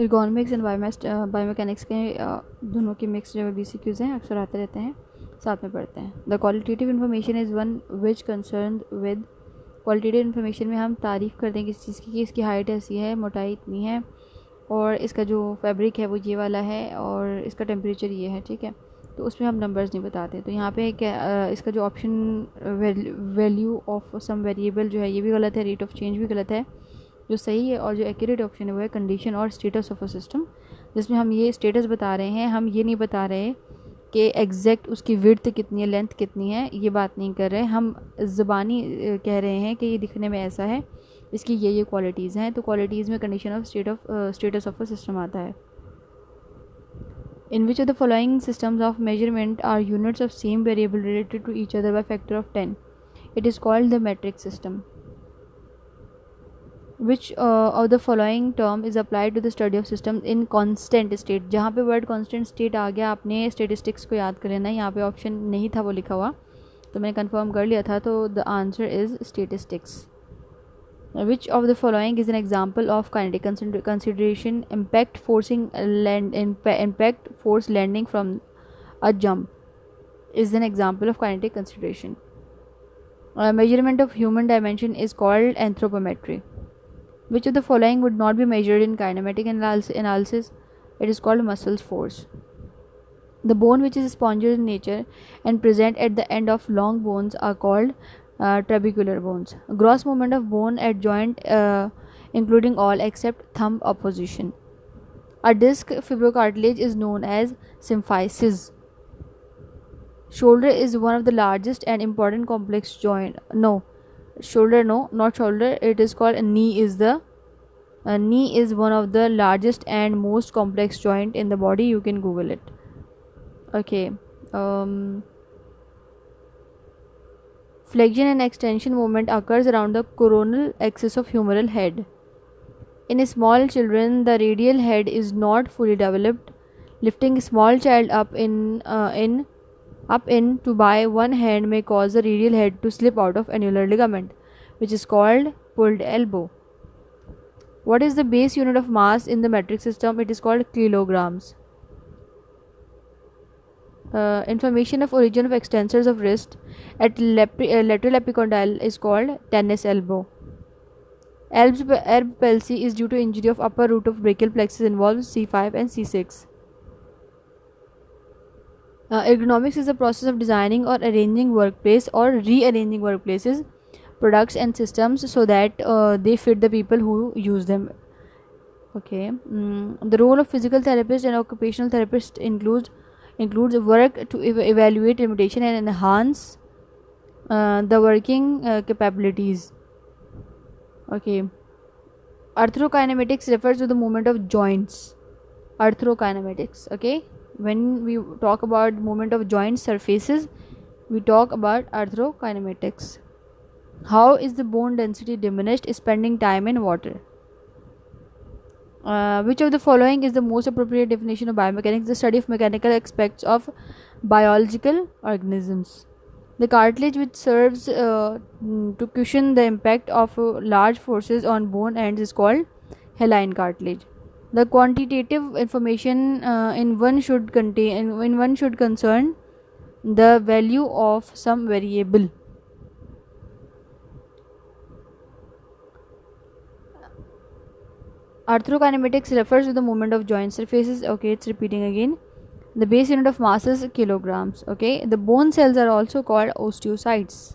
Ergonomics and biomechanics के दोनों के मिक्स जो BCQs हैं अक्सर आते रहते हैं, साथ में पढ़ते हैं. The qualitative information is one which concern with. Qualitative information में हम तारीफ़ करते हैं किसी चीज़ की कि इसकी हाइट ऐसी है, मोटाई इतनी है, और इसका जो फैब्रिक है वो ये वाला है, और इसका टेम्परेचर ये है. ठीक है, तो उसमें हम नंबर्स नहीं बताते. तो यहाँ पे इसका जो option value of some variable जो है ये भी गलत है, रेट ऑफ चेंज भी गलत है. जो सही है और जो एक्यूरेट ऑप्शन है वो है कंडीशन और स्टेटस ऑफ अ सिस्टम, जिसमें हम ये स्टेटस बता रहे हैं, हम ये नहीं बता रहे कि एग्जैक्ट उसकी विड्थ कितनी है, लेंथ कितनी है, ये बात नहीं कर रहे. हम ज़बानी कह रहे हैं कि ये दिखने में ऐसा है, इसकी ये क्वालिटीज़ हैं. तो क्वालिटीज़ में condition of status of a system आता है. In which of the following systems of measurement are units of same variable related to each other by factor of 10. It is called the metric system. Which of the following term is applied to the study of systems in constant state. जहाँ पे word constant state आ गया, आपने statistics को याद कर लेना. यहाँ पे ऑप्शन नहीं था वो लिखा हुआ, तो मैंने कंफर्म कर लिया था. तो the answer is statistics. Which of the following is an example of kinetic consideration? Impact force landing from a jump is an example of kinetic consideration. Measurement of human dimension is called anthropometry. Which of the following would not be measured in kinematic analysis? It is called muscle force. The bone which is spongy in nature and present at the end of long bones are called trabecular bones. Gross movement of bone at joint including all except thumb opposition. A disc fibrocartilage is known as symphysis. Shoulder is one of the largest and important complex joint. Not shoulder. It is called knee. Knee is one of the largest and most complex joint in the body. You can Google it. Okay. Flexion and extension movement occurs around the coronal axis of humeral head. In small children, the radial head is not fully developed. Lifting a small child up in to by one hand may cause the radial head to slip out of annular ligament, which is called pulled elbow. What is the base unit of mass in the metric system? It is called kilograms. Information of origin of extensors of wrist at lateral epicondyle is called tennis elbow. Erb palsy is due to injury of upper root of brachial plexus, involves C5 and C6. Ergonomics is the process of designing or arranging workplace or rearranging workplaces, products and systems so that they fit the people who use them. Okay. The role of physical therapist and occupational therapist includes work to evaluate limitation and enhance the working capabilities. Okay. Arthrokinematics refers to the movement of joints. Arthrokinematics. Okay. When we talk about movement of joint surfaces, we talk about arthrokinematics. How is the bone density diminished? Spending time in water. Which of the following is the most appropriate definition of biomechanics? The study of mechanical aspects of biological organisms. The cartilage which serves to cushion the impact of large forces on bone ends is called hyaline cartilage. The quantitative information in one should concern the value of some variable. Arthrokinematics refers to the movement of joint surfaces. Okay, it's repeating again. The base unit of mass is kilograms. Okay, the bone cells are also called osteocytes.